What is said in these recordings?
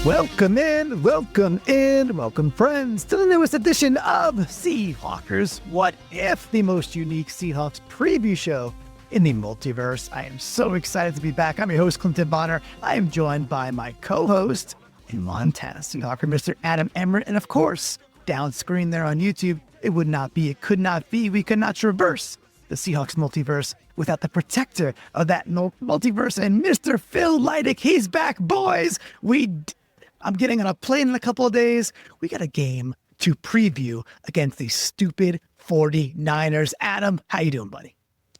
Welcome welcome friends to the newest edition of Seahawkers What If, the most unique Seahawks preview show in the multiverse. I am so excited to be back. I'm your host, Clinton Bonner. I am joined by my co-host in Montana, Seahawker, Mr. Adam Emmerich, and of course, down screen there on YouTube, it could not be, we could not traverse the Seahawks multiverse without the protector of that multiverse and Mr. Phil Leidick. He's back, boys. I'm getting on a plane in a couple of days. We got a game to preview against the stupid 49ers. Adam, how you doing, buddy?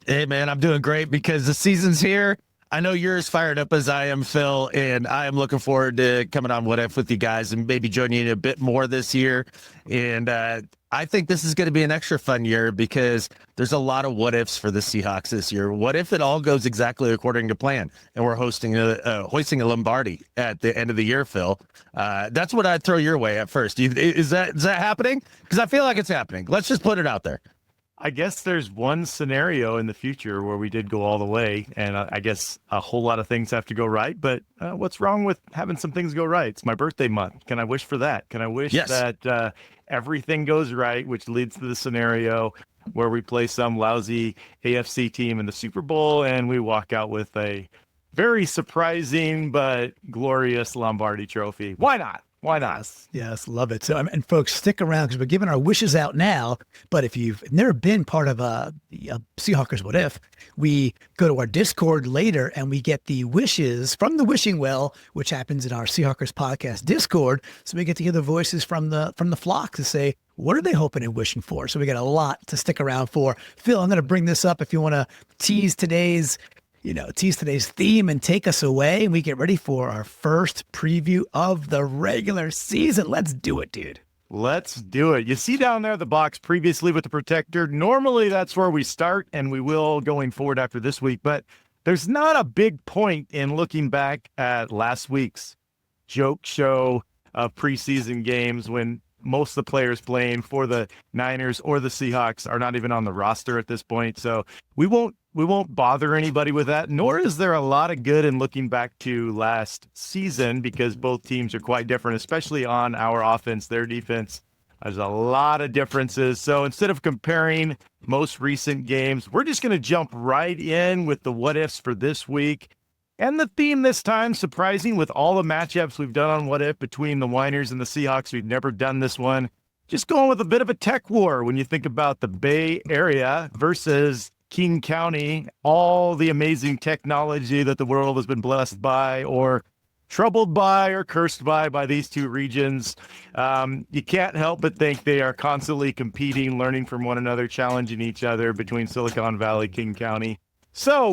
Hey, man, I'm doing great because the season's here. I know you're as fired up as I am, Phil, and I am looking forward to coming on What If with you guys and maybe joining you a bit more this year. And I think this is going to be an extra fun year because there's a lot of what ifs for the Seahawks this year. What if it all goes exactly according to plan and we're hoisting a Lombardi at the end of the year, Phil? That's what I'd throw your way at first. Is that happening? Because I feel like it's happening. Let's just put it out there. I guess there's one scenario in the future where we did go all the way, and I guess a whole lot of things have to go right. But what's wrong with having some things go right? It's my birthday month. Can I wish for that? Can I wish that everything goes right, which leads to the scenario where we play some lousy AFC team in the Super Bowl and we walk out with a very surprising but glorious Lombardi trophy? Why not? Why not? Yes, love it. So, and folks, stick around because we're giving our wishes out now. But if you've never been part of the Seahawkers What If, we go to our Discord later and we get the wishes from the wishing well, which happens in our Seahawkers podcast Discord. So we get to hear the voices from the flock to say, what are they hoping and wishing for? So we got a lot to stick around for. Phil, I'm going to bring this up if you want to tease today's theme and take us away, and we get ready for our first preview of the regular season. Let's do it, dude. Let's do it. You see down there the box previously with the protector. Normally that's where we start, and we will going forward after this week, but there's not a big point in looking back at last week's joke show of preseason games when most of the players playing for the Niners or the Seahawks are not even on the roster at this point. So we won't bother anybody with that, nor is there a lot of good in looking back to last season because both teams are quite different, especially on our offense, their defense. There's a lot of differences. So instead of comparing most recent games, we're just going to jump right in with the what ifs for this week. And the theme this time, surprising with all the matchups we've done on What If between the Niners and the Seahawks, we've never done this one. Just going with a bit of a tech war when you think about the Bay Area versus King County, all the amazing technology that the world has been blessed by or troubled by or cursed by these two regions. You can't help but think they are constantly competing, learning from one another, challenging each other between Silicon Valley, King County. So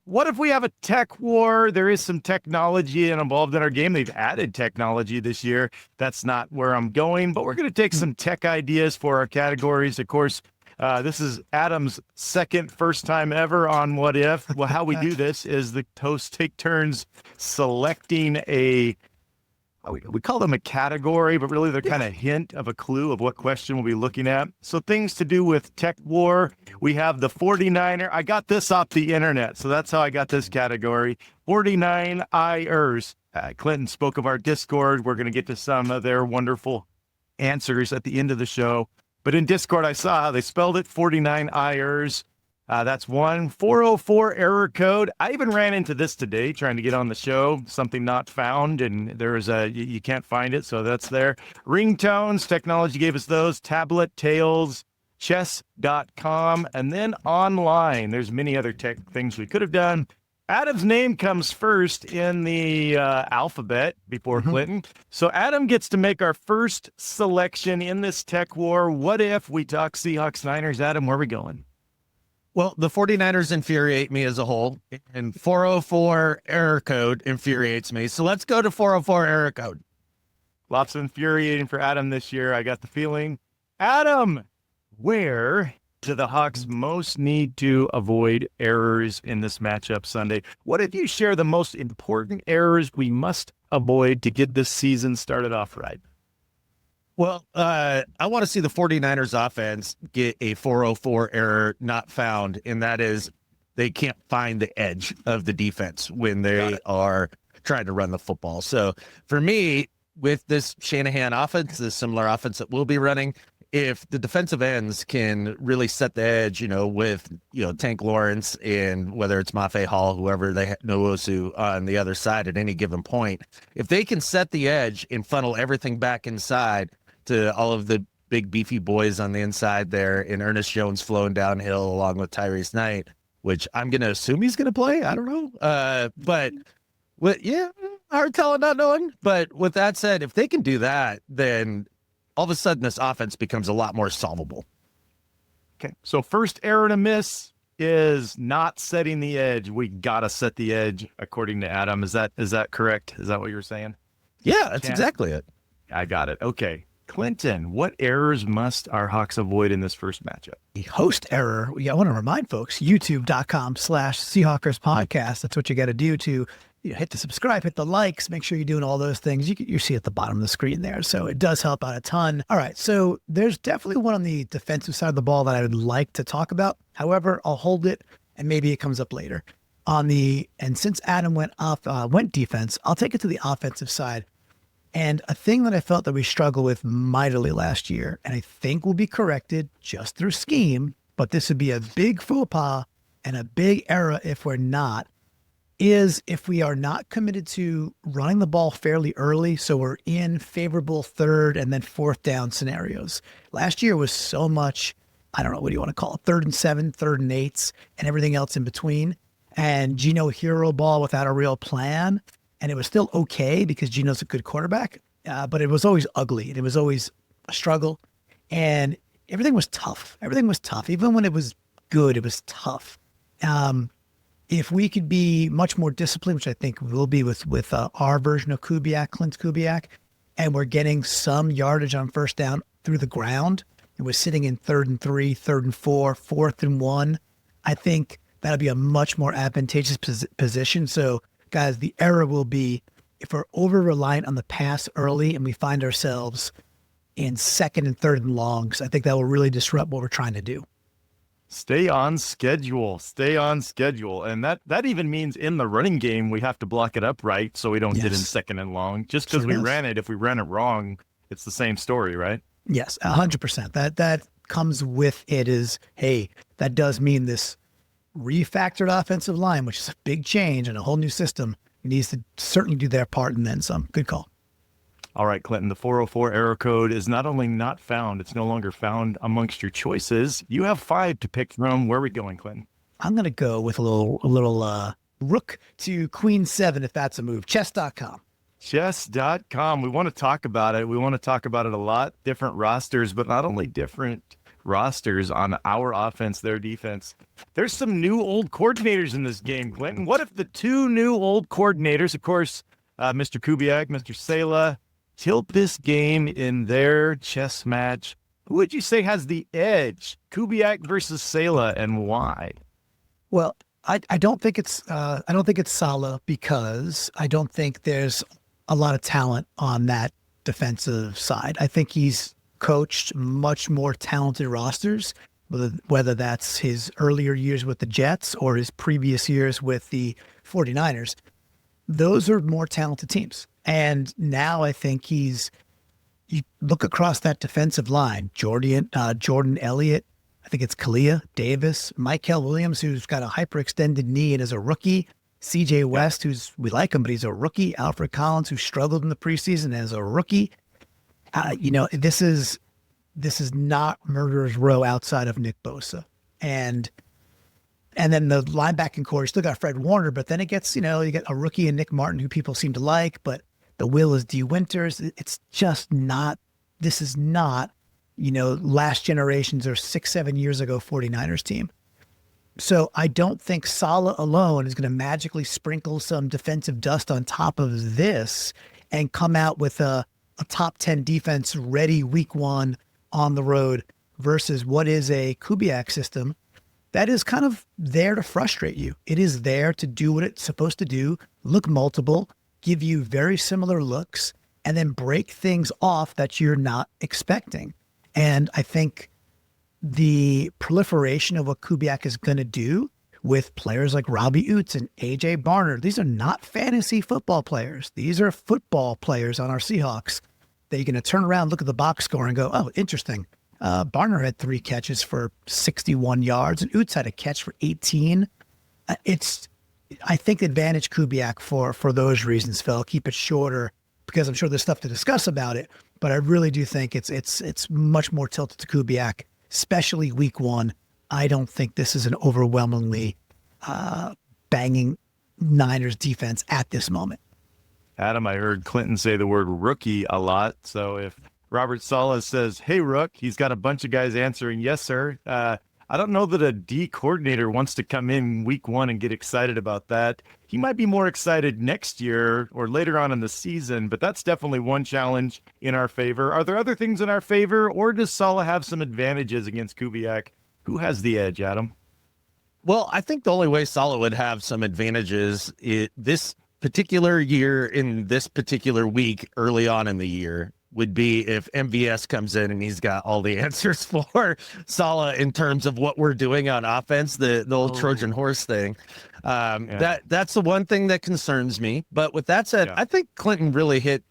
what if we have a tech war? There is some technology involved in our game. They've added technology this year. That's not where I'm going, but we're going to take some tech ideas for our categories. Of course, this is Adam's first time ever on What If. Well, how we do this is the hosts take turns selecting we call them a category, but really they're kind of hint of a clue of what question we'll be looking at. So things to do with tech war. We have the 49er. I got this off the internet, so that's how I got this category. 49ers. Clinton spoke of our Discord. We're going to get to some of their wonderful answers at the end of the show. But in Discord, I saw how they spelled it, 49ers. That's 404 error code. I even ran into this today trying to get on the show, something not found, and there's you can't find it, so that's there. Ringtones, technology gave us those. Tablet, Tails, chess.com, and then online. There's many other tech things we could have done. Adam's name comes first in the alphabet before Clinton. So Adam gets to make our first selection in this tech war. What if we talk Seahawks Niners? Adam, where are we going? Well, the 49ers infuriate me as a whole, and 404 error code infuriates me. So let's go to 404 error code. Lots of infuriating for Adam this year, I got the feeling. Adam, where do the Hawks most need to avoid errors in this matchup Sunday? What if you share the most important errors we must avoid to get this season started off right? Well, I want to see the 49ers offense get a 404 error not found, and that is they can't find the edge of the defense when they are trying to run the football. So for me, with this Shanahan offense, this similar offense that we'll be running, if the defensive ends can really set the edge, with, Tank Lawrence and whether it's Mafe Hall, whoever they Nwosu on the other side at any given point, if they can set the edge and funnel everything back inside to all of the big beefy boys on the inside there, and Ernest Jones flowing downhill along with Tyrese Knight, which I'm going to assume he's going to play. I don't know. But hard telling, not knowing. But with that said, if they can do that, then all of a sudden this offense becomes a lot more solvable. Okay. So first error to miss is not setting the edge. We got to set the edge, according to Adam. Is that correct? Is that what you're saying? Yeah, that's exactly it. I got it. Okay. Clinton, what errors must our Hawks avoid in this first matchup? The host error, I want to remind folks, youtube.com/Seahawkers podcast. That's what you got to do to hit the subscribe, hit the likes, make sure you're doing all those things. You see at the bottom of the screen there. So it does help out a ton. All right. So there's definitely one on the defensive side of the ball that I would like to talk about. However, I'll hold it and maybe it comes up later. And since Adam went defense, I'll take it to the offensive side. And a thing that I felt that we struggled with mightily last year, and I think will be corrected just through scheme, but this would be a big faux pas and a big error if we're not, is if we are not committed to running the ball fairly early, so we're in favorable third and then fourth down scenarios. Last year was so much, I don't know, what do you want to call it, 3rd and 7, 3rd and 8s, and everything else in between. And Geno hero ball without a real plan. And it was still okay because Geno's a good quarterback, but it was always ugly and it was always a struggle. And everything was tough. Everything was tough. Even when it was good, it was tough. If we could be much more disciplined, which I think we'll be with our version of Kubiak, Clint Kubiak, and we're getting some yardage on first down through the ground, and we're sitting in 3rd and 3, 3rd and 4, 4th and 1, I think that'll be a much more advantageous position. So, guys, the error will be if we're over-reliant on the pass early and we find ourselves in 2nd and 3rd and longs. I think that will really disrupt what we're trying to do. Stay on schedule. Stay on schedule. And that even means in the running game, we have to block it up right so we don't get in 2nd and long. Just because we ran it, if we ran it wrong, it's the same story, right? Yes, 100%. That comes with it is, hey, that does mean this refactored offensive line, which is a big change and a whole new system, needs to certainly do their part and then some. Good call. All right, Clinton, the 404 error code is not only not found, it's no longer found amongst your choices. You have 5 to pick from. Where are we going, Clinton? I'm going to go with a little rook to queen 7, if that's a move. Chess.com. Chess.com. We want to talk about it. We want to talk about it a lot. Different rosters, but not only different rosters on our offense, their defense. There's some new old coordinators in this game, Clinton. What if the 2 new old coordinators, of course, Mr. Kubiak, Mr. Saleh, tilt this game in their chess match? Who would you say has the edge? Kubiak versus Saleh, and why? Well, I don't think it's Saleh, because I don't think there's a lot of talent on that defensive side. I think he's coached much more talented rosters, whether that's his earlier years with the Jets or his previous years with the 49ers. Those are more talented teams. And now I think you look across that defensive line, Jordan Elliott, I think it's Kalia Davis, Michael Williams, who's got a hyperextended knee and is a rookie, CJ West, we like him, but he's a rookie, Alfred Collins, who struggled in the preseason as a rookie. This is not murderer's row outside of Nick Bosa. And then the linebacking core, you still got Fred Warner, but then it gets, you get a rookie and Nick Martin who people seem to like, but the will is D Winters. It's just not, this is not, last generation's or 6-7 years ago 49ers team. So I don't think Saleh alone is going to magically sprinkle some defensive dust on top of this and come out with a top 10 defense ready week 1 on the road versus what is a Kubiak system that is kind of there to frustrate you. It is there to do what it's supposed to do, look multiple, give you very similar looks, and then break things off that you're not expecting. And I think the proliferation of what Kubiak is going to do with players like Robbie Oots and A.J. Barner. These are not fantasy football players. These are football players on our Seahawks. They're going to turn around, look at the box score and go, oh, interesting. Barner had 3 catches for 61 yards and Oots had a catch for 18. I think advantage Kubiak for those reasons, Phil. Keep it shorter because I'm sure there's stuff to discuss about it, but I really do think it's much more tilted to Kubiak, especially week 1. I don't think this is an overwhelmingly banging Niners defense at this moment. Adam, I heard Clinton say the word rookie a lot. So if Robert Saleh says, hey, Rook, he's got a bunch of guys answering, yes, sir. I don't know that a D coordinator wants to come in week 1 and get excited about that. He might be more excited next year or later on in the season, but that's definitely one challenge in our favor. Are there other things in our favor, or does Saleh have some advantages against Kubiak? Who has the edge, Adam? Well, I think the only way Saleh would have some advantages this particular year in this particular week early on in the year would be if MVS comes in and he's got all the answers for Saleh in terms of what we're doing on offense, the old Trojan horse thing. That's the one thing that concerns me. But with that said, I think Clinton really hit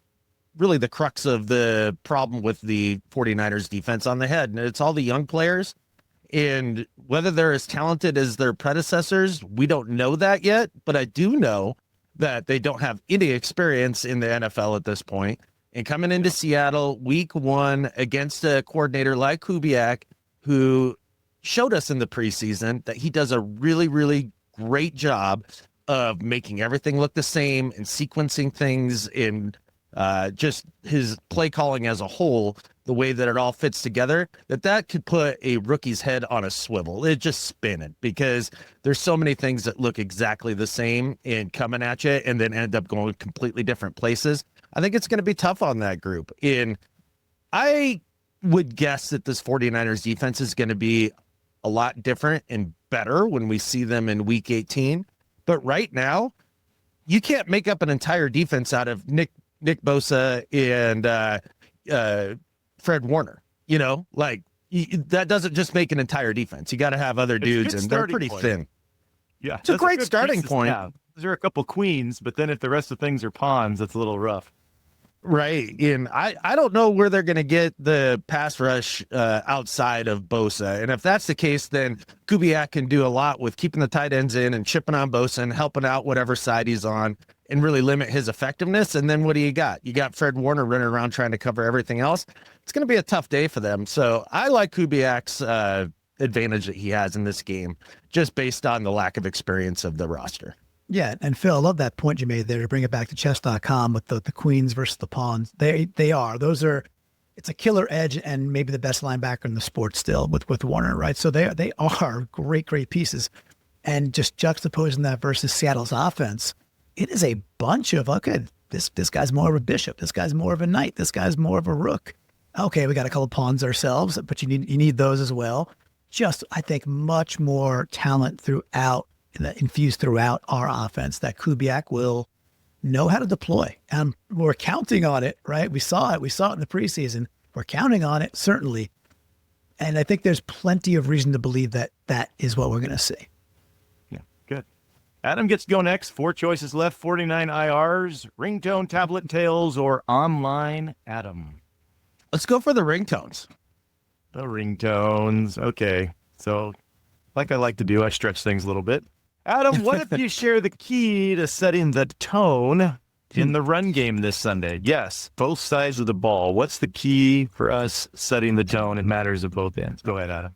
the crux of the problem with the 49ers defense on the head. And it's all the young players. And whether they're as talented as their predecessors, we don't know that yet. But I do know that they don't have any experience in the NFL at this point. And coming into Seattle week 1 against a coordinator like Kubiak, who showed us in the preseason that he does a really, really great job of making everything look the same and sequencing things in just his play calling as a whole, the way that it all fits together, that could put a rookie's head on a swivel. It just spin it because there's so many things that look exactly the same and coming at you and then end up going completely different places. I think it's going to be tough on that group. And I would guess that this 49ers defense is going to be a lot different and better when we see them in week 18. But right now, you can't make up an entire defense out of Nick Bosa and Fred Warner. That doesn't just make an entire defense. You got to have other dudes, and they're pretty thin. Yeah, it's a great starting point. Those are a couple queens, but then if the rest of things are pawns, that's a little rough. Right. And I don't know where they're going to get the pass rush outside of Bosa. And if that's the case, then Kubiak can do a lot with keeping the tight ends in and chipping on Bosa and helping out whatever side he's on and really limit his effectiveness. And then what do you got? You got Fred Warner running around trying to cover everything else. It's going to be a tough day for them. So I like Kubiak's advantage that he has in this game, just based on the lack of experience of the roster. Yeah, and Phil, I love that point you made there to bring it back to chess.com with the queens versus the pawns. It's a killer edge and maybe the best linebacker in the sport still with Warner, right? So they are great pieces. And just juxtaposing that versus Seattle's offense, it is a bunch of, okay, this guy's more of a bishop, this guy's more of a knight, this guy's more of a rook. Okay, we got a couple of pawns ourselves, but you need those as well. Just, I think, much more talent infused throughout our offense that Kubiak will know how to deploy. And we're counting on it, right? We saw it in the preseason. We're counting on it, certainly. And I think there's plenty of reason to believe that is what we're going to see. Yeah, good. Adam gets to go next. 4 choices left, 49 IRs, ringtone, tablet, tails, or online. Adam. Let's go for the ringtones. The ringtones. Okay. So, like I like to do, I stretch things a little bit. Adam, what if you share the key to setting the tone in the run game this Sunday? Yes, both sides of the ball. What's the key for us setting the tone? It matters at both ends. Go ahead, Adam.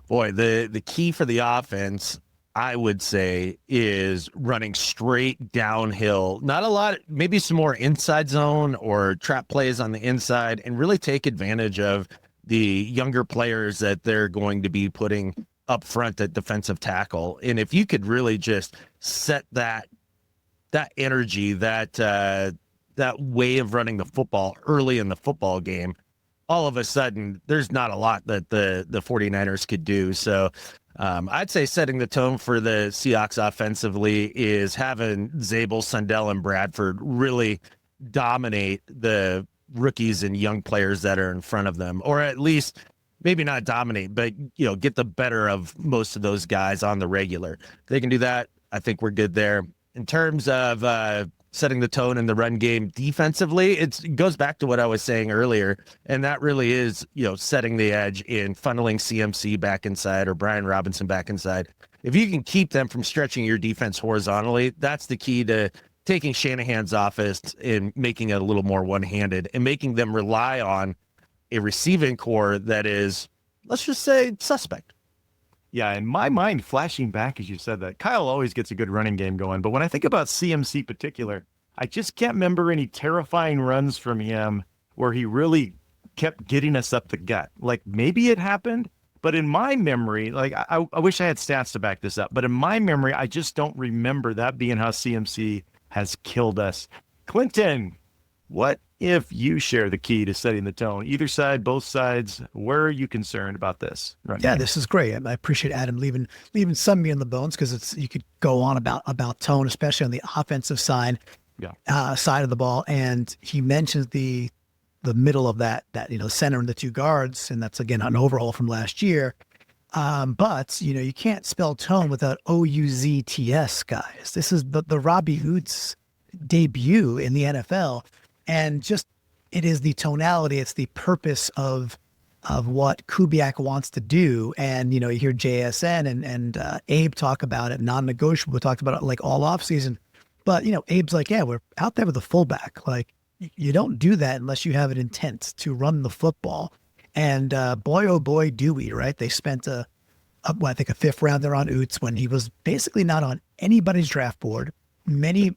Boy, the key for the offense, I would say, is running straight downhill. Not a lot, maybe some more inside zone or trap plays on the inside, and really take advantage of the younger players that they're going to be putting up front at defensive tackle. And if you could really just set that energy, that way of running the football early in the football game, all of a sudden there's not a lot that the 49ers could do. So I'd say setting the tone for the Seahawks offensively is having Zabel, Sundell, and Bradford really dominate the rookies and young players that are in front of them, or at least maybe not dominate, but, get the better of most of those guys on the regular. If they can do that, I think we're good there. In terms of setting the tone in the run game defensively, it goes back to what I was saying earlier, and that really is, setting the edge in funneling CMC back inside or Brian Robinson back inside. If you can keep them from stretching your defense horizontally, that's the key to taking Shanahan's offense and making it a little more one-handed and making them rely on a receiving core that is, let's just say, suspect. Yeah, in my mind, flashing back as you said that, Kyle always gets a good running game going. But when I think about CMC particular, I just can't remember any terrifying runs from him where he really kept getting us up the gut. Like maybe it happened, but in my memory, like I wish I had stats to back this up, but in my memory, I just don't remember that being how CMC has killed us. Clinton, what if you share the key to setting the tone? Either side, both sides, where are you concerned about this? Right. Yeah, this is great. I appreciate Adam leaving some meat on the bones, because you could go on about tone, especially on the offensive side, side of the ball. And he mentions the middle of that center and the two guards, and that's again an overhaul from last year. But you can't spell tone without OUZTS, guys. This is the Robbie Oots debut in the NFL. And just, it is the tonality, it's the purpose of what Kubiak wants to do. And, you hear JSN and Abe talk about it, non-negotiable. We talked about it like all offseason. But, Abe's like, yeah, we're out there with a fullback. Like, you don't do that unless you have an intent to run the football. And boy, oh boy, do we, right? They spent I think a fifth rounder on Oots when he was basically not on anybody's draft board.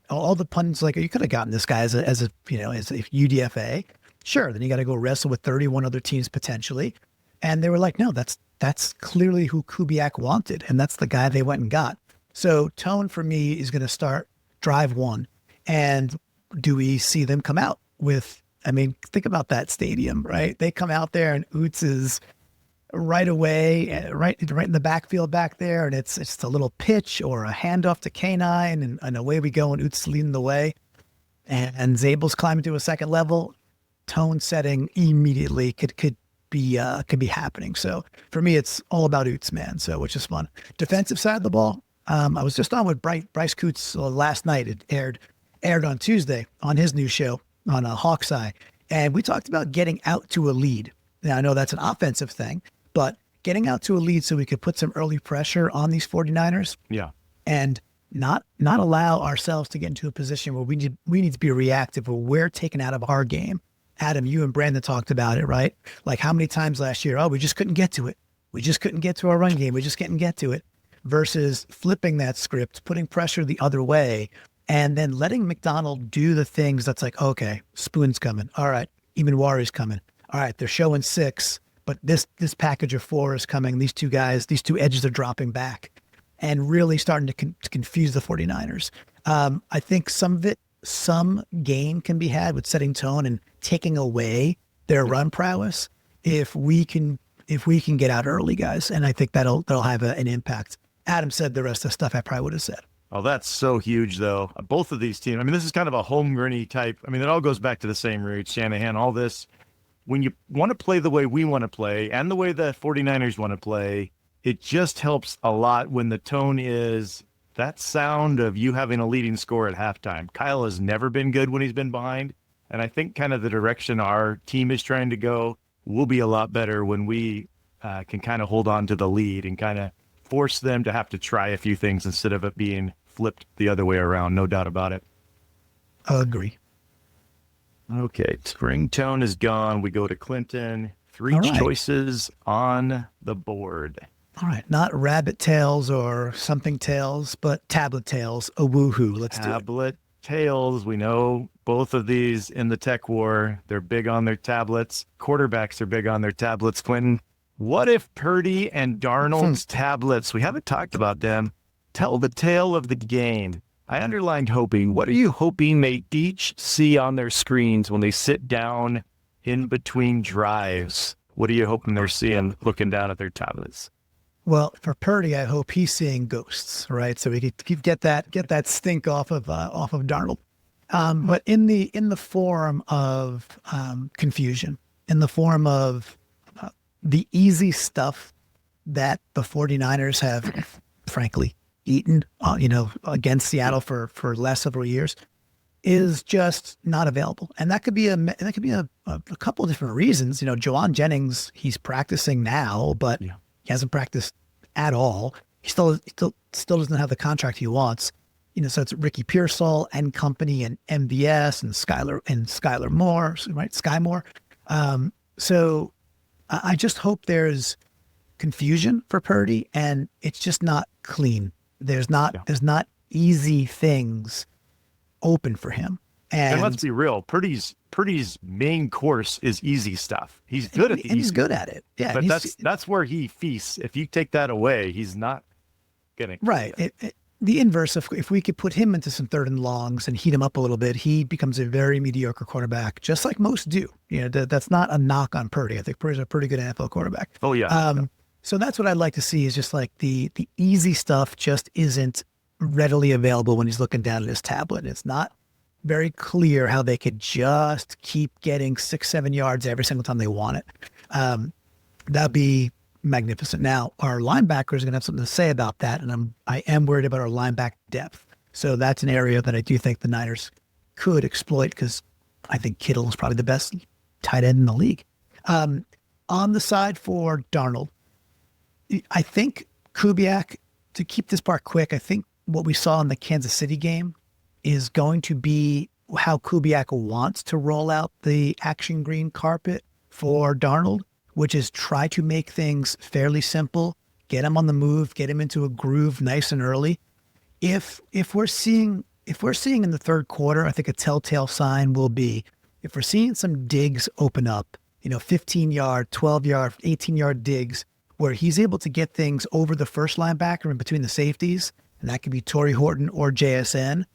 All the pundits like, you could have gotten this guy as a UDFA. Sure. Then you got to go wrestle with 31 other teams potentially. And they were like, no, that's clearly who Kubiak wanted. And that's the guy they went and got. So tone for me is going to start drive one. And do we see them come out with, think about that stadium, right? They come out there and Oots is right away, right in the backfield back there, and it's a little pitch or a handoff to K9, and away we go, and Oots leading the way, and Zabel's climbing to a second level. Tone setting immediately could be happening. So for me, it's all about Oots, man. So which is fun. Defensive side of the ball, I was just on with Bryce Coots last night. It aired on Tuesday on his new show on Hawk's Eye, and we talked about getting out to a lead. Now I know that's an offensive thing, but getting out to a lead so we could put some early pressure on these 49ers. Yeah. And not allow ourselves to get into a position where we need to be reactive, where we're taken out of our game. Adam, you and Brandon talked about it, right? Like how many times last year, we just couldn't get to it. We just couldn't get to our run game. We just couldn't get to it. Versus flipping that script, putting pressure the other way, and then letting McDonald do the things that's like, okay, Spoon's coming. All right, even Wari's coming. All right, they're showing 6. But this package of 4 is coming. These two edges are dropping back and really starting to confuse the 49ers. I think some gain can be had with setting tone and taking away their run prowess if we can get out early, guys. And I think that'll have an impact. Adam said the rest of the stuff I probably would have said. Oh, that's so huge, though. Both of these teams. This is kind of a home-grinny type. It all goes back to the same roots. Shanahan, all this. When you want to play the way we want to play and the way the 49ers want to play, it just helps a lot when the tone is that sound of you having a leading score at halftime. Kyle has never been good when he's been behind. And I think kind of the direction our team is trying to go will be a lot better when we can kind of hold on to the lead and kind of force them to have to try a few things instead of it being flipped the other way around. No doubt about it. I agree. Okay, Ringtone is gone. We go to Clinton. 3 choices on the board. All right, not rabbit tails or something tails, but tablet tails. A woohoo. Let's do it. Tablet tails. We know both of these in the tech war. They're big on their tablets. Quarterbacks are big on their tablets. Quentin, what if Purdy and Darnold's tablets, we haven't talked about them, tell the tale of the game? I underlined hoping. What are you hoping they each see on their screens when they sit down in between drives? What are you hoping they're seeing looking down at their tablets? Well, for Purdy, I hope he's seeing ghosts, right? So we could get that stink off of Darnold. But in the form of confusion, in the form of the easy stuff that the 49ers have, frankly, eaten, against Seattle for the last several years is just not available. And that could be a couple of different reasons. Jawan Jennings, he's practicing now, but he hasn't practiced at all. He still doesn't have the contract he wants. So it's Ricky Pearsall and company and MVS and Skylar Moore, right? Sky Moore. So I just hope there's confusion for Purdy and it's just not clean. There's not easy things open for him. And let's be real, Purdy's main course is easy stuff. He's good at the he's good at it. Yeah. But that's where he feasts. If you take that away, he's not getting right. The inverse of if we could put him into some third and longs and heat him up a little bit, he becomes a very mediocre quarterback, just like most do. That's not a knock on Purdy. I think Purdy's a pretty good NFL quarterback. Oh yeah. So that's what I'd like to see is just like the easy stuff just isn't readily available when he's looking down at his tablet. It's not very clear how they could just keep getting 6-7 yards every single time they want it. That'd be magnificent. Now, our linebackers are going to have something to say about that, and I am worried about our linebacker depth. So that's an area that I do think the Niners could exploit because I think Kittle is probably the best tight end in the league. On the side for Darnold, I think Kubiak, to keep this part quick, I think what we saw in the Kansas City game is going to be how Kubiak wants to roll out the action green carpet for Darnold, which is try to make things fairly simple, get him on the move, get him into a groove nice and early. If we're seeing in the third quarter, I think a telltale sign will be if we're seeing some digs open up, 15-yard, 12-yard, 18-yard digs where he's able to get things over the first linebacker and between the safeties, and that could be Torrey Horton or JSN.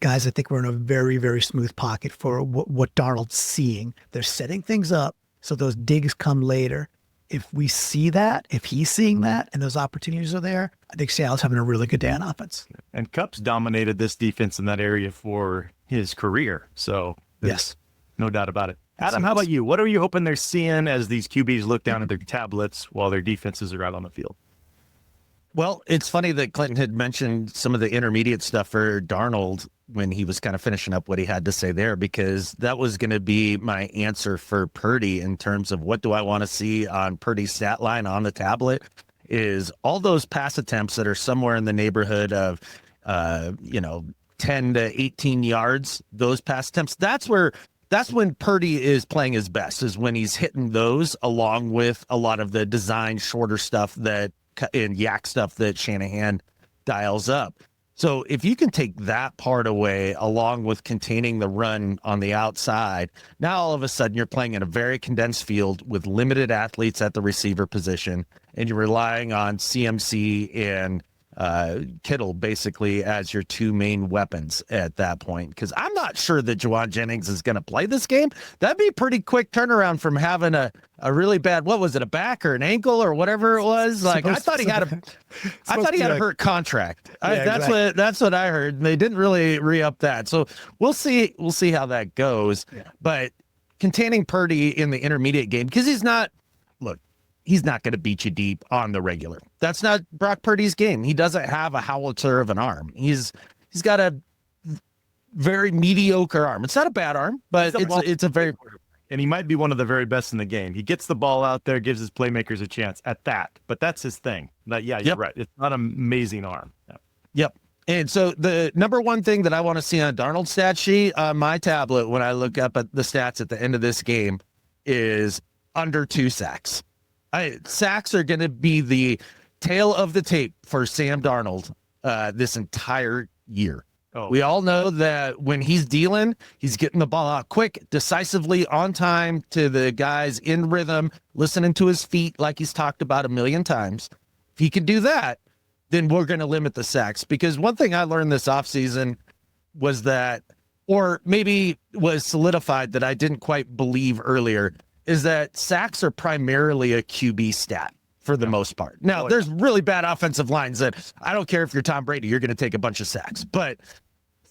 Guys, I think we're in a very, very smooth pocket for what Darnold's seeing. They're setting things up so those digs come later. If we see that, if he's seeing that, and those opportunities are there, I think Seattle's having a really good day on offense. And Kupp's dominated this defense in that area for his career. So yes, no doubt about it. Adam, how about you? What are you hoping they're seeing as these QBs look down at their tablets while their defenses are out on the field? Well, it's funny that Clinton had mentioned some of the intermediate stuff for Darnold when he was kind of finishing up what he had to say there, because that was going to be my answer for Purdy in terms of what do I want to see on Purdy's stat line on the tablet is all those pass attempts that are somewhere in the neighborhood of, 10 to 18 yards, those pass attempts. That's when Purdy is playing his best, is when he's hitting those along with a lot of the design shorter stuff and yak stuff that Shanahan dials up. So if you can take that part away along with containing the run on the outside, now all of a sudden you're playing in a very condensed field with limited athletes at the receiver position, and you're relying on CMC and Kittle basically as your two main weapons at that point. Because I'm not sure that Jawan Jennings is going to play this game. That'd be a pretty quick turnaround from having a really bad, what was it, a back or an ankle or whatever it was. Like I thought he had a hurt contract. That's what I heard. They didn't really re-up that. So we'll see how that goes. Yeah. But containing Purdy in the intermediate game, because he's not going to beat you deep on the regular. That's not Brock Purdy's game. He doesn't have a howitzer of an arm. He's got a very mediocre arm. It's not a bad arm, but it's a very... And he might be one of the very best in the game. He gets the ball out there, gives his playmakers a chance at that. But that's his thing. You're right. It's not an amazing arm. Yep. And so the number one thing that I want to see on Darnold's stat sheet on my tablet when I look up at the stats at the end of this game is under 2 sacks. Sacks are going to be the tail of the tape for Sam Darnold this entire year. Oh. We all know that when he's dealing, he's getting the ball out quick, decisively, on time to the guys in rhythm, listening to his feet like he's talked about a million times. If he can do that, then we're going to limit the sacks. Because one thing I learned this offseason was that, or maybe was solidified that I didn't quite believe earlier, is that sacks are primarily a QB stat for the most part. Now, there's really bad offensive lines that I don't care if you're Tom Brady, you're going to take a bunch of sacks. But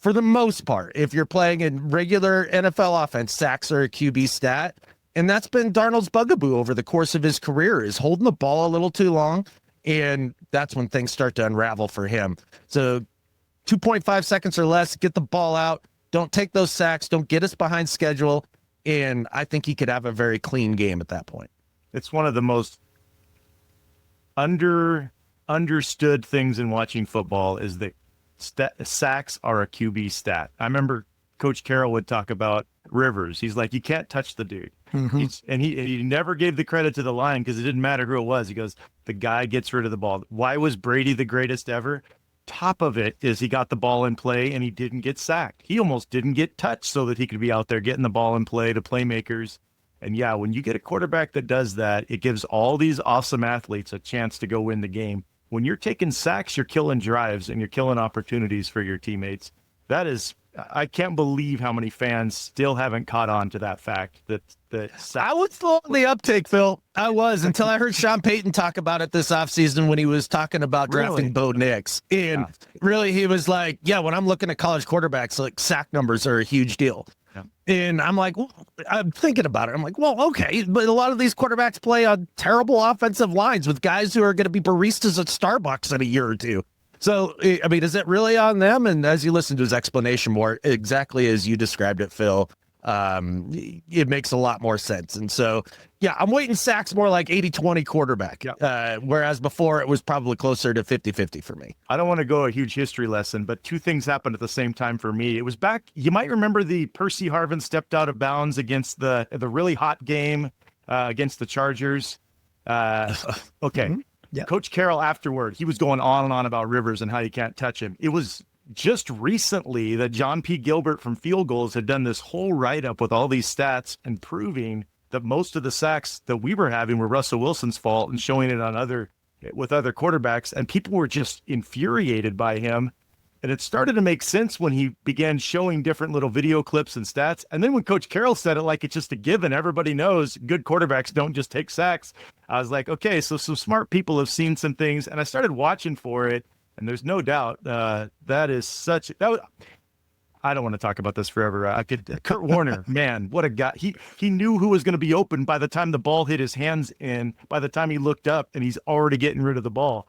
for the most part, if you're playing in regular NFL offense, sacks are a QB stat. And that's been Darnold's bugaboo over the course of his career, is holding the ball a little too long. And that's when things start to unravel for him. So 2.5 seconds or less, get the ball out. Don't take those sacks. Don't get us behind schedule. And I think he could have a very clean game at that point. It's one of the most understood things in watching football is that sacks are a QB stat. I remember Coach Carroll would talk about Rivers. He's like, you can't touch the dude. And he never gave the credit to the line because it didn't matter who it was. He goes, the guy gets rid of the ball. Why was Brady the greatest ever? Top of it is he got the ball in play and he didn't get sacked. He almost didn't get touched so that he could be out there getting the ball in play to playmakers. And yeah, when you get a quarterback that does that, it gives all these awesome athletes a chance to go win the game. When you're taking sacks, you're killing drives and you're killing opportunities for your teammates. That is, I can't believe how many fans still haven't caught on to that fact. I was slow on the uptake, Phil. I was, until I heard Sean Payton talk about it this offseason when he was talking about drafting Bo Nix. And really, he was like, yeah, when I'm looking at college quarterbacks, like sack numbers are a huge deal. And I'm like, well, I'm thinking about it. I'm like, well, okay, but a lot of these quarterbacks play on terrible offensive lines with guys who are going to be baristas at Starbucks in a year or two. So, I mean, is it really on them? And as you listen to his explanation more, exactly as you described it, Phil, it makes a lot more sense. And so, yeah, I'm waiting sacks more like 80-20 quarterback, whereas before it was probably closer to 50-50 for me. I don't want to go a huge history lesson, but two things happened at the same time for me. It was back, you might remember the Percy Harvin stepped out of bounds against the really hot game against the Chargers. Okay. Yeah. Coach Carroll afterward, he was going on and on about Rivers and how you can't touch him. It was just recently that John P. Gilbert from Field Goals had done this whole write-up with all these stats and proving that most of the sacks that we were having were Russell Wilson's fault and showing it with other quarterbacks. And people were just infuriated by him. And it started to make sense when he began showing different little video clips and stats. And then when Coach Carroll said it like it's just a given, everybody knows good quarterbacks don't just take sacks. I was like, okay, so some smart people have seen some things. And I started watching for it. And there's no doubt that is such I don't want to talk about this forever. Kurt Warner, man, what a guy. He knew who was going to be open by the time the ball hit his hands in, by the time he looked up, and he's already getting rid of the ball.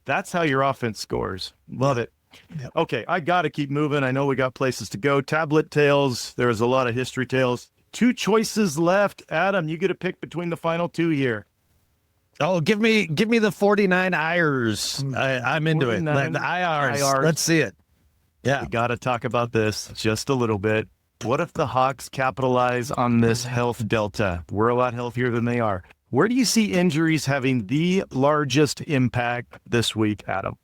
That's how your offense scores. Love it. Yep. Okay, I got to keep moving. I know we got places to go. Tablet tales. There's a lot of history tales. Two choices left. Adam, you get to pick between the final two here. Oh, give me the 49 IRs. I'm into it. The IRs. Let's see it. Yeah. We got to talk about this just a little bit. What if the Hawks capitalize on this health delta? We're a lot healthier than they are. Where do you see injuries having the largest impact this week, Adam?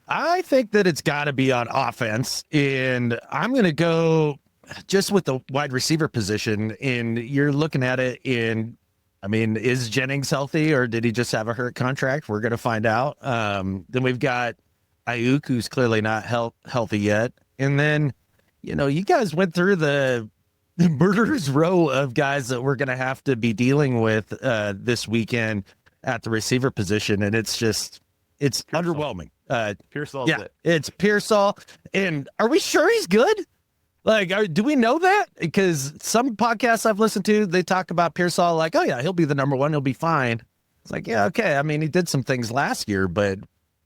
I think that it's got to be on offense, and I'm going to go just with the wide receiver position. And you're looking at it in, I mean, is Jennings healthy or did he just have a hurt contract? We're going to find out. Then we've got Ayuk, who's clearly not healthy yet. And then, you know, you guys went through the murderer's row of guys that we're going to have to be dealing with this weekend at the receiver position. And it's underwhelming. Pearsall's it. It's Pearsall. And are we sure he's good? Like, do we know that? Because some podcasts I've listened to, they talk about Pearsall like, oh yeah, he'll be the number one. He'll be fine. It's like, yeah, okay. I mean, he did some things last year, but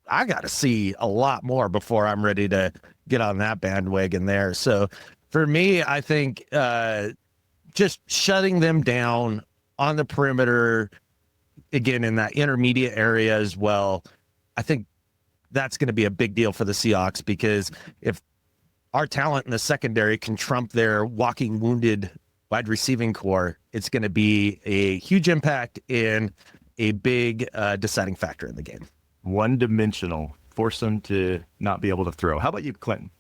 I got to see a lot more before I'm ready to get on that bandwagon there. So for me, I think just shutting them down on the perimeter, again, in that intermediate area as well, I think that's going to be a big deal for the Seahawks, because if our talent in the secondary can trump their walking wounded wide receiving core, it's going to be a huge impact and a big deciding factor in the game. One-dimensional. Force them to not be able to throw. How about you, Clinton?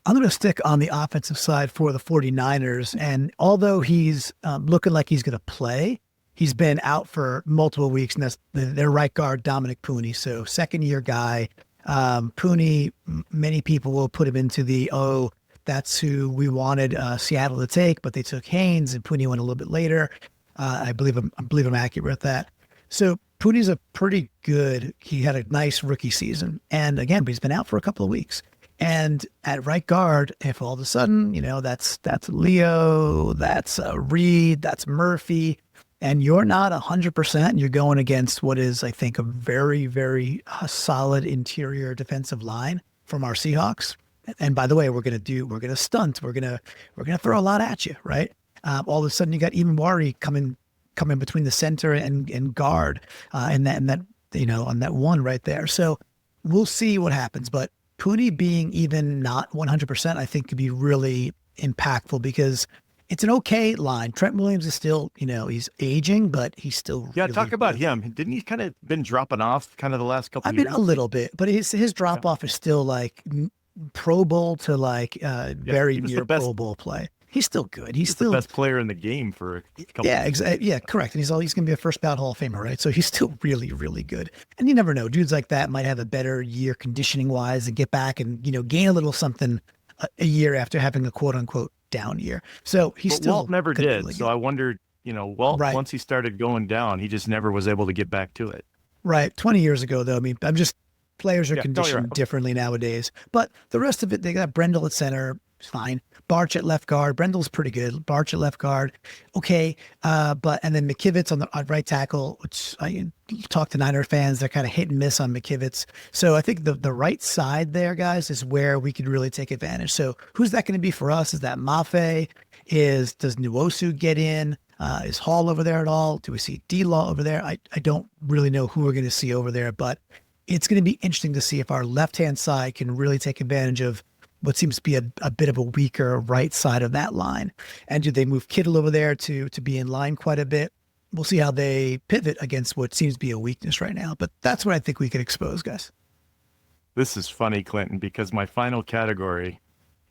I'm going to stick on the offensive side for the 49ers. And although he's looking like he's going to play, he's been out for multiple weeks, and that's their right guard, Dominic Pooney. So second-year guy. Pooney, many people will put him into that's who we wanted Seattle to take, but they took Haynes, and Pooney went a little bit later. I believe I'm accurate with that. So Pooney's he had a nice rookie season. And again, but he's been out for a couple of weeks. And at right guard, if all of a sudden, that's Leo, that's Reed, that's Murphy, and you're not 100%, you're going against what is, I think, a very, very solid interior defensive line from our Seahawks. And by the way, we're going to stunt, we're going to throw a lot at you, right? All of a sudden, you got Imawari coming between the center and guard, and that on that one right there. So we'll see what happens, but Pooney being even not 100%, I think could be really impactful because it's an okay line. Trent Williams is still, he's aging, but he's still Yeah, really talk about good. him. Didn't he kind of been dropping off kind of the last couple I of mean, years? a little bit, but his drop off is still like Pro Bowl to like very he was near the best- Pro Bowl play. He's still good. He's He's still the best player in the game for a couple Yeah, of years. exactly. Yeah, correct. And he's going to be a first ballot Hall of Famer, right? So he's still really, really good. And you never know. Dudes like that might have a better year conditioning wise and get back and, gain a little something a year after having a quote unquote down year. So he's But still Walt never gonna be did. really So good. I wondered, Walt, Right. once he started going down, he just never was able to get back to it. Right. 20 years ago, though, I mean, players are Yeah, no, you're conditioned right. differently nowadays. But the rest of it, they got Brendel at center. It's fine. Barch at left guard. Brendel's pretty good. Barch at left guard. Okay. And then McKivitz on right tackle, which I talk to Niner fans. They're kind of hit and miss on McKivitz. So I think the right side there, guys, is where we could really take advantage. So who's that going to be for us? Is that Mafe? Does Nwosu get in? Is Hall over there at all? Do we see D-Law over there? I don't really know who we're going to see over there, but it's going to be interesting to see if our left-hand side can really take advantage of what seems to be a bit of a weaker right side of that line. And do they move Kittle over there to be in line quite a bit? We'll see how they pivot against what seems to be a weakness right now. But that's what I think we could expose, guys. This is funny, Clinton, because my final category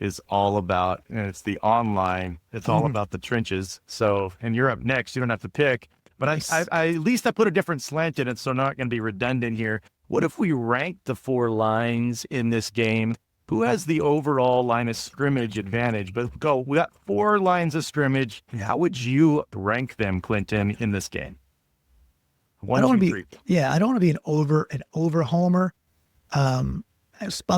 is all about, and it's the online. It's all about the trenches. So, and you're up next. You don't have to pick. But Nice. I at least I put a different slant in it, so I'm not going to be redundant here. What if we rank the four lines in this game? Who has the overall line of scrimmage advantage? But we got four lines of scrimmage. How would you rank them, Clinton, in this game? I don't want to be, 3. I don't want to be an over homer. I'll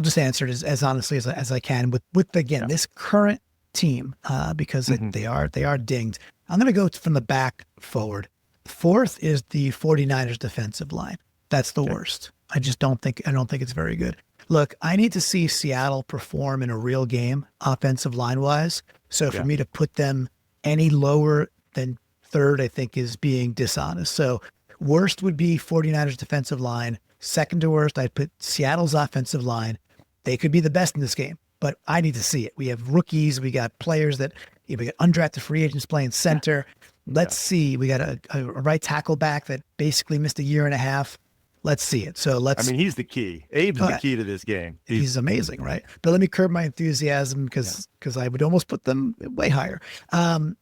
just answer it as honestly as I can with again, this current team, because they are dinged. I'm going to go from the back forward. Fourth is the 49ers defensive line. That's the worst. I don't think it's very good. Look, I need to see Seattle perform in a real game, offensive line wise. So for me to put them any lower than third, I think is being dishonest. So worst would be 49ers defensive line. Second to worst, I'd put Seattle's offensive line. They could be the best in this game, but I need to see it. We have rookies. We got players that, we got undrafted free agents playing center. Let's see. We got a right tackle back that basically missed a year and a half. Let's see it. So He's the key. Abe's the key to this game. He's amazing, right? But let me curb my enthusiasm because I would almost put them way higher.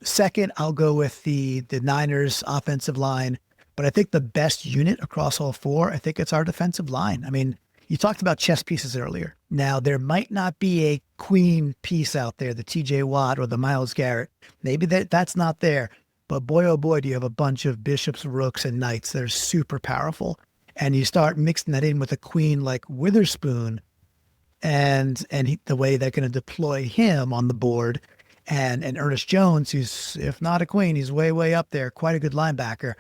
Second, I'll go with the Niners offensive line. But I think the best unit across all four, I think it's our defensive line. I mean, you talked about chess pieces earlier. Now, there might not be a queen piece out there, the TJ Watt or the Myles Garrett. Maybe that's not there. But boy, oh boy, do you have a bunch of bishops, rooks, and knights that are super powerful. And you start mixing that in with a queen like Witherspoon and the way they're going to deploy him on the board. And Ernest Jones, who's, if not a queen, he's way, way up there, quite a good linebacker.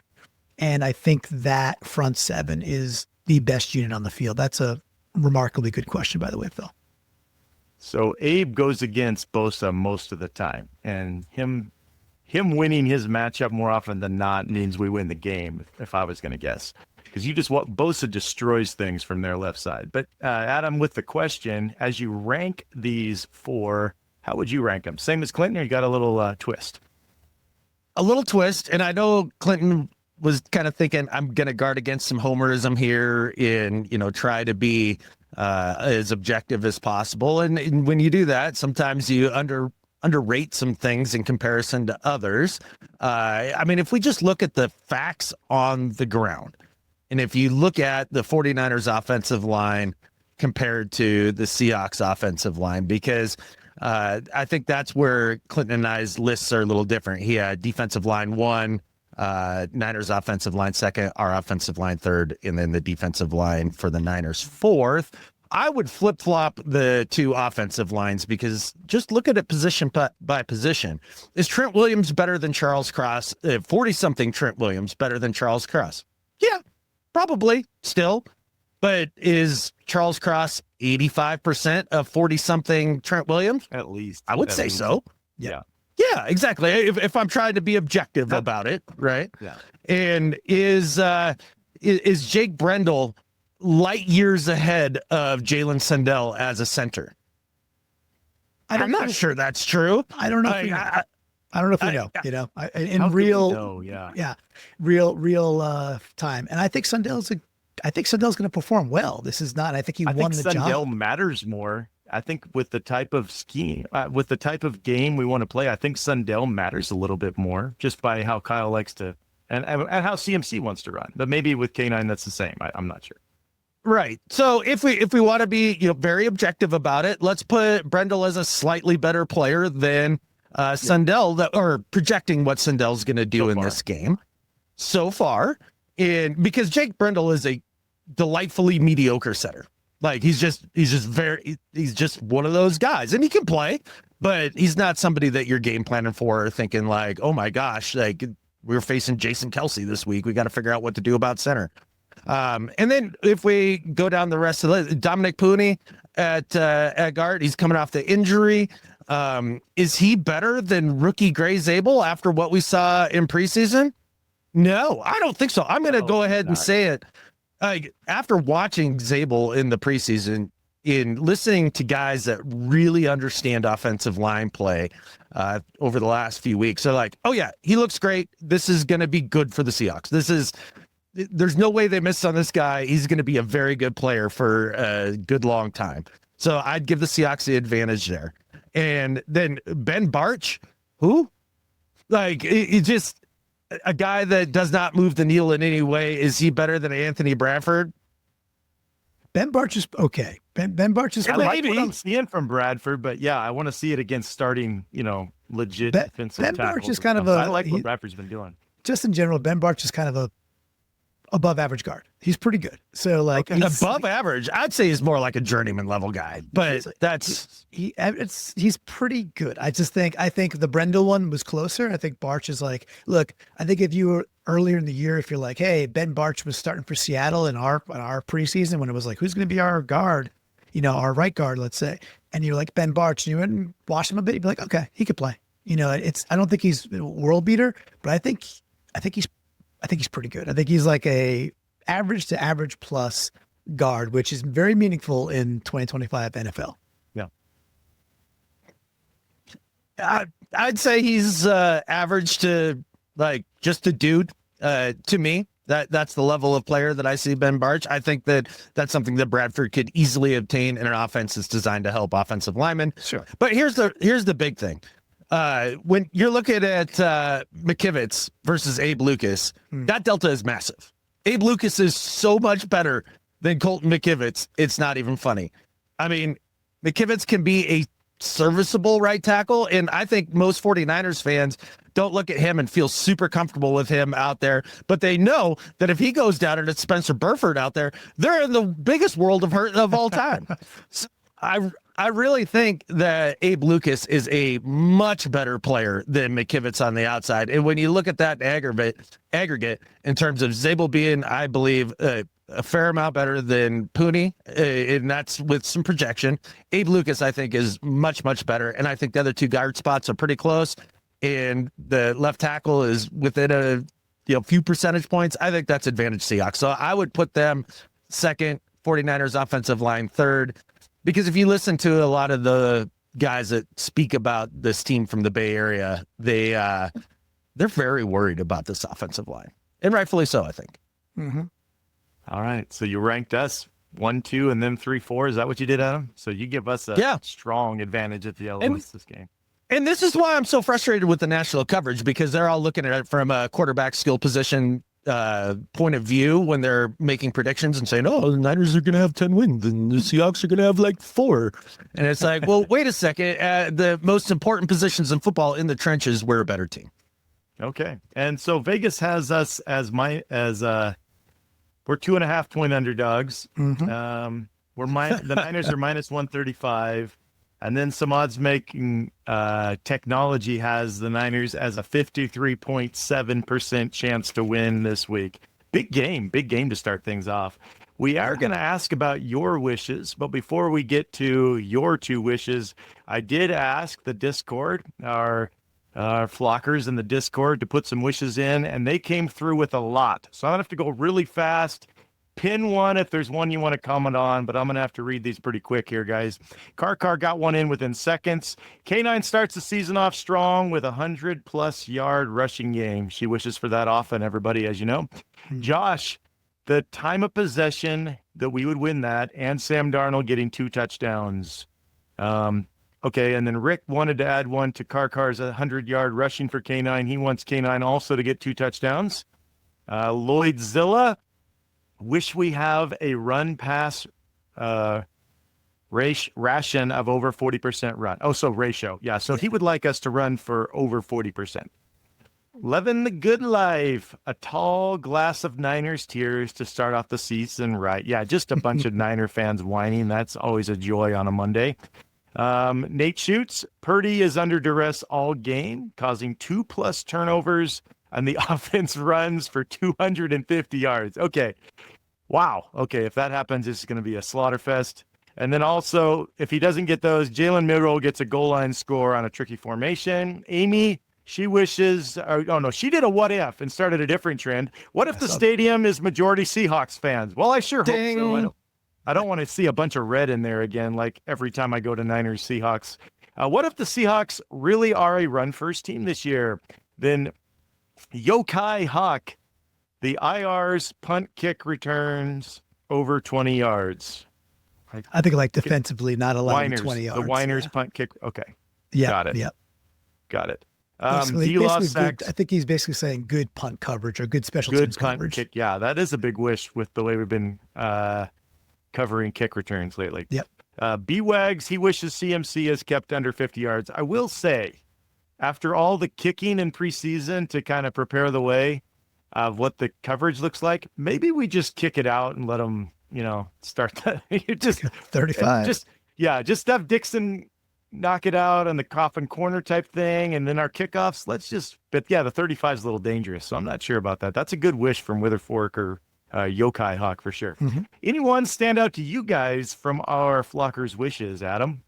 And I think that front seven is the best unit on the field. That's a remarkably good question, by the way, Phil. So Abe goes against Bosa most of the time, and him winning his matchup more often than not means we win the game, if I was going to guess. Because Bosa destroys things from their left side. But Adam, with the question, as you rank these four, how would you rank them? Same as Clinton, or you got a little twist? A little twist, and I know Clinton was kind of thinking I'm going to guard against some homerism here and, try to be as objective as possible. And when you do that, sometimes you underrate some things in comparison to others. If we just look at the facts on the ground, and if you look at the 49ers offensive line compared to the Seahawks offensive line, because I think that's where Clinton and I's lists are a little different. He had defensive line 1, Niners offensive line 2nd, our offensive line 3rd, and then the defensive line for the Niners 4th. I would flip-flop the two offensive lines because just look at it position by position. Is Trent Williams better than Charles Cross? 40-something Trent Williams better than Charles Cross? Yeah, probably still. But is Charles Cross 85% of 40-something Trent Williams? At least. I would say so. Yeah. Yeah, exactly. If I'm trying to be objective about it, right? Yeah. And is Jake Brendel light years ahead of Jalen Sundell as a center? I'm not sure that's true. I don't know. I don't know if we know. In real, real time. And I think Sundell's going to perform well. This is not. I think he won the job. Sundell matters more. I think with the type of scheme, with the type of game we want to play, I think Sundell matters a little bit more just by how Kyle likes to and how CMC wants to run. But maybe with K9, that's the same. I'm not sure. Right. So if we want to be very objective about it, let's put Brendel as a slightly better player than Sundell, or projecting what Sundell's going to do in this game so far. And because Jake Brendel is a delightfully mediocre setter. Like he's just one of those guys, and he can play, but he's not somebody that you're game planning for, thinking like, oh my gosh, like we're facing Jason Kelsey this week. We got to figure out what to do about center. And then if we go down the rest of the Dominic Pooney at guard, he's coming off the injury. Is he better than rookie Gray Zabel after what we saw in preseason? No, I don't think so. I'm going to go ahead and say it. After watching Zabel in the preseason, in listening to guys that really understand offensive line play over the last few weeks, they're like, oh yeah, he looks great. This is going to be good for the Seahawks. There's no way they missed on this guy. He's going to be a very good player for a good long time. So I'd give the Seahawks the advantage there. And then Ben Bartch, who? Like, he just a guy that does not move the needle in any way. Is he better than Anthony Bradford? Ben Bartch is okay. Ben Bartch is I like what I'm seeing from Bradford, but yeah, I want to see it against starting, legit defensive tackles. Ben Bartch is kind of I like what Bradford's been doing. Just in general, Ben Bartch is kind of a above average guard. He's pretty good. So like above average, I'd say he's more like a journeyman level guy, but he's pretty good. I think the Brendel one was closer. I think Bartch is like, look, I think if you were earlier in the year, if you're like, hey, Ben Bartch was starting for Seattle in our preseason when it was like, who's going to be our guard, our right guard, let's say, and you're like Ben Bartch, and you went and watched him a bit, you'd be like, okay, he could play. I don't think he's a world beater, but I think he's pretty good. I think he's like a average to average plus guard, which is very meaningful in 2025 NFL. Yeah. I'd say he's average to like just a dude to me. That's the level of player that I see Ben Bartch. I think that's something that Bradford could easily obtain in an offense that's designed to help offensive linemen. Sure. But here's the big thing. When you're looking at McKivitz versus Abe Lucas, that delta is massive. Abe Lucas is so much better than Colton McKivitz. It's not even funny. I mean, McKivitz can be a serviceable right tackle, and I think most 49ers fans don't look at him and feel super comfortable with him out there, but they know that if he goes down and it's Spencer Burford out there, they're in the biggest world of hurt of all time. So I really think that Abe Lucas is a much better player than McKivitz on the outside. And when you look at that aggregate in terms of Zabel being, I believe, a fair amount better than Pooney, and that's with some projection. Abe Lucas, I think, is much, much better. And I think the other two guard spots are pretty close. And the left tackle is within a few percentage points. I think that's advantage Seahawks. So I would put them second, 49ers offensive line third. Because if you listen to a lot of the guys that speak about this team from the Bay Area, they're very worried about this offensive line, and rightfully so, I think. Mm-hmm. All right, so you ranked us 1, 2, and then 3, 4. Is that what you did, Adam? So you give us a strong advantage at the elements this game. And this is why I'm so frustrated with the national coverage, because they're all looking at it from a quarterback skill position point of view when they're making predictions and saying, oh, the Niners are going to have 10 wins and the Seahawks are going to have like 4. And it's like, well, wait a second. The most important positions in football in the trenches, we're a better team. Okay. And so Vegas has us as we're 2.5 point underdogs. Mm-hmm. The Niners are minus 135. And then some odds making technology has the Niners as a 53.7% chance to win this week. Big game to start things off. We are going to ask about your wishes, but before we get to your two wishes, I did ask the Discord, our flockers in the Discord, to put some wishes in, and they came through with a lot. So I'm going to have to go really fast. Pin one if there's one you want to comment on, but I'm going to have to read these pretty quick here, guys. Car got one in within seconds. K9 starts the season off strong with a 100-plus yard rushing game. She wishes for that often, everybody, as you know. Josh, the time of possession that we would win that, and Sam Darnold getting 2 touchdowns. Okay, and then Rick wanted to add one to Car's 100-yard rushing for K9. He wants K9 also to get 2 touchdowns. Lloyd Zilla, wish we have a run-pass ration of over 40% run. Oh, so ratio. Yeah, so he would like us to run for over 40%. Living the good life. A tall glass of Niners tears to start off the season right. Yeah, just a bunch of Niner fans whining. That's always a joy on a Monday. Nate shoots. Purdy is under duress all game, causing 2+ turnovers, and the offense runs for 250 yards. Okay. Wow. Okay, if that happens, it's going to be a slaughter fest. And then also, if he doesn't get those, Jalen Milroe gets a goal line score on a tricky formation. Amy, she wishes, she did a what if and started a different trend. What if the stadium is majority Seahawks fans? Well, I sure hope so. I don't want to see a bunch of red in there again, like every time I go to Niners Seahawks. What if the Seahawks really are a run-first team this year? Then Yokai Hawk, the IR's punt kick returns over 20 yards. I think defensively, not allowing 20 yards. The Winers punt kick. Okay. Yeah. Got it. Yeah. Got it. Good, I think he's basically saying good punt coverage or good special teams coverage. Kick. Yeah, that is a big wish with the way we've been covering kick returns lately. Yep. B-Wags, he wishes CMC is kept under 50 yards. I will say, after all the kicking in preseason to kind of prepare the way of what the coverage looks like, maybe we just kick it out and let them, start that. Just 35. Just have Dixon knock it out on the coffin corner type thing, and then our kickoffs, the 35 is a little dangerous, so I'm not sure about that. That's a good wish from Witherfork or Yokai Hawk for sure. Mm-hmm. Anyone stand out to you guys from our flockers' wishes, Adam?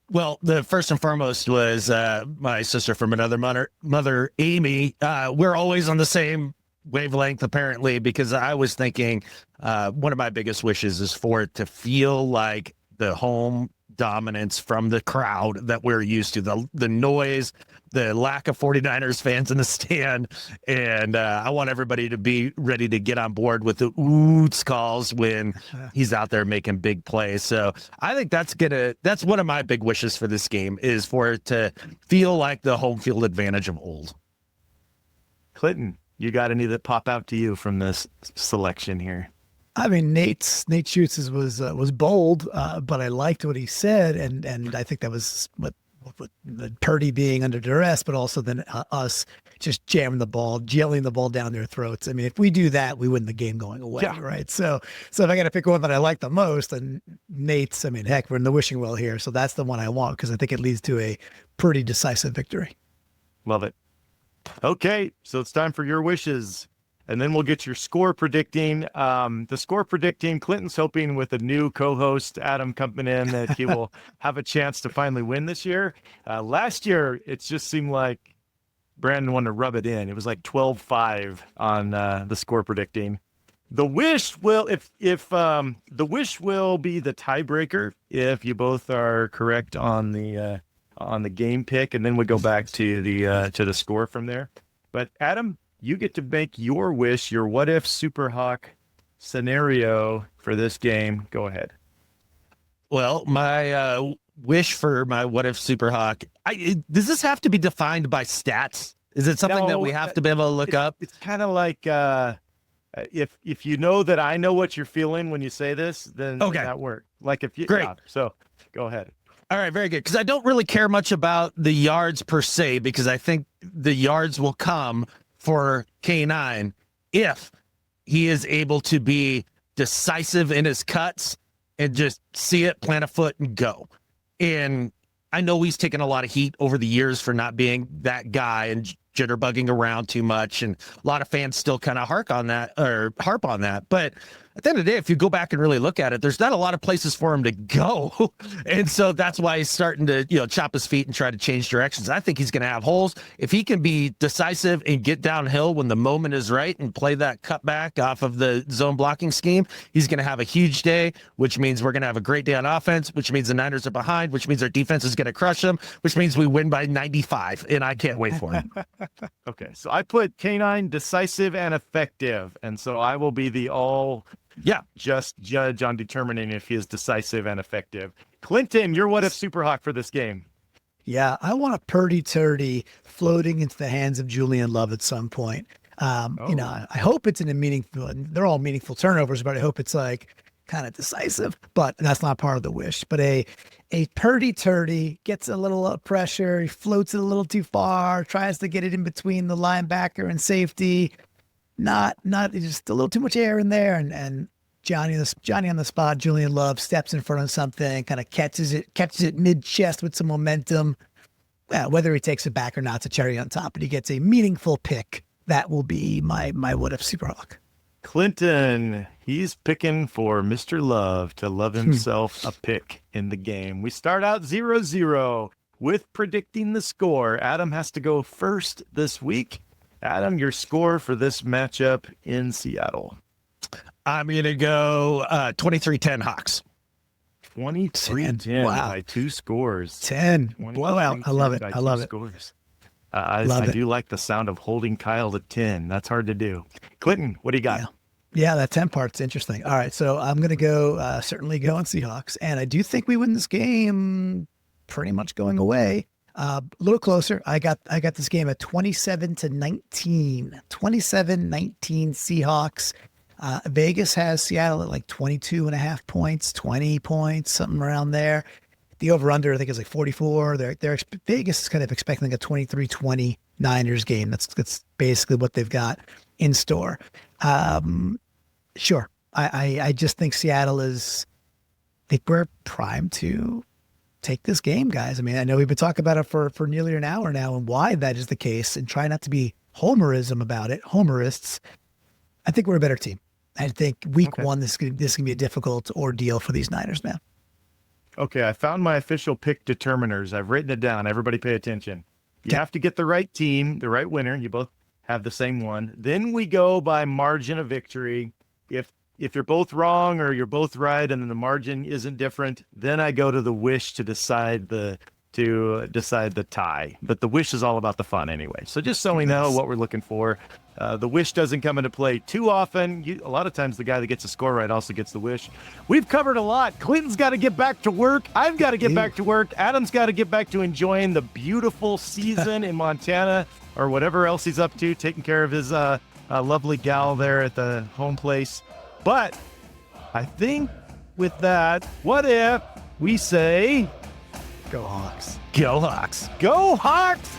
Well, the first and foremost was my sister from another mother, Amy. We're always on the same wavelength, apparently, because I was thinking one of my biggest wishes is for it to feel like the home dominance from the crowd that we're used to, the noise, the lack of 49ers fans in the stand. And I want everybody to be ready to get on board with the oots calls when he's out there making big plays. So I think that's one of my big wishes for this game, is for it to feel like the home field advantage of old. Clinton, you got any that pop out to you from this selection here? I mean, Nate Schutz was bold, but I liked what he said, and I think that was what the Purdy being under duress, but also then us just jamming the ball, jelling the ball down their throats. I mean, if we do that, we win the game going away, right? So if I got to pick one that I like the most, then Nate's. I mean, heck, we're in the wishing well here, so that's the one I want because I think it leads to a pretty decisive victory. Love it. Okay, so it's time for your wishes. And then we'll get your score predicting. The score predicting, Clinton's hoping with a new co-host, Adam, coming in, that he will have a chance to finally win this year. Last year, it just seemed like Brandon wanted to rub it in. It was like 12-5 on the score predicting. The wish will, the wish will be the tiebreaker if you both are correct on the game pick, and then we go back to the score from there. But Adam, you get to make your wish, your what if Super Hawk scenario for this game. Go ahead. Well, my wish for my what if Super Hawk, does this have to be defined by stats? Is it something that we have to be able to look up? It's kind of like if you know that I know what you're feeling when you say this, then that works. Like if you great. Yeah, so go ahead. All right, very good. Because I don't really care much about the yards per se, because I think the yards will come for K9 if he is able to be decisive in his cuts and just see it, plant a foot, and go. And I know he's taken a lot of heat over the years for not being that guy and jitterbugging around too much. And a lot of fans still kind of harp on that. But at the end of the day, if you go back and really look at it, there's not a lot of places for him to go. And so that's why he's starting to, chop his feet and try to change directions. I think he's going to have holes. If he can be decisive and get downhill when the moment is right and play that cutback off of the zone blocking scheme, he's going to have a huge day, which means we're going to have a great day on offense, which means the Niners are behind, which means our defense is going to crush them, which means we win by 95. And I can't wait for him. Okay, so I put K9 decisive and effective, and so I will be the just judge on determining if he is decisive and effective. Clinton, you're what if Superhawk for this game? Yeah, I want a Purdy-turdy floating into the hands of Julian Love at some point. I hope it's in a meaningful, they're all meaningful turnovers, but I hope it's like kind of decisive, but that's not part of the wish. But a Purdy-turdy gets a little pressure, he floats it a little too far, tries to get it in between the linebacker and safety. Not just a little too much air in there, and Johnny on the spot, Julian Love steps in front of something, kind of catches it mid-chest with some momentum. Whether he takes it back or not, it's a cherry on top, but he gets a meaningful pick. That will be my what if Superhawk. Clinton, he's picking for Mr. Love to love himself a pick in the game. We start out 0-0 with predicting the score. Adam has to go first this week. Adam, your score for this matchup in Seattle. I'm going to go 23-10 Hawks. 23-10 by 2 scores. 10. Blowout. I love it. I love it. Scores. I do like the sound of holding Kyle to 10. That's hard to do. Clinton, what do you got? Yeah, that 10 part's interesting. All right, so I'm going to go certainly go on Seahawks, and I do think we win this game pretty much going away. A little closer. I got this game at 27-19. 27-19 Seahawks. Vegas has Seattle at like 22.5 points, 20 points, something around there. The over-under, I think, is like 44. Vegas is kind of expecting like a 23-20 Niners game. That's basically what they've got in store. Sure. I just think Seattle is, I think we're primed to take this game, guys. I mean, I know we've been talking about it for nearly an hour now and why that is the case, and try not to be homerism about it, homerists. I think we're a better team. I think week one, this can be a difficult ordeal for these Niners, man. Okay, I found my official pick determiners. I've written it down. Everybody pay attention. You have to get the right team, the right winner. You both have the same one. Then we go by margin of victory. If you're both wrong or you're both right and then the margin isn't different, then I go to the wish to decide the tie. But the wish is all about the fun anyway. So just so we know what we're looking for. The wish doesn't come into play too often. A lot of times the guy that gets a score right also gets the wish. We've covered a lot. Clinton's got to get back to work. I've got to get back to work. Adam's got to get back to enjoying the beautiful season in Montana or whatever else he's up to, taking care of his lovely gal there at the home place. But I think with that, what if we say, Go Hawks. Go Hawks. Go Hawks!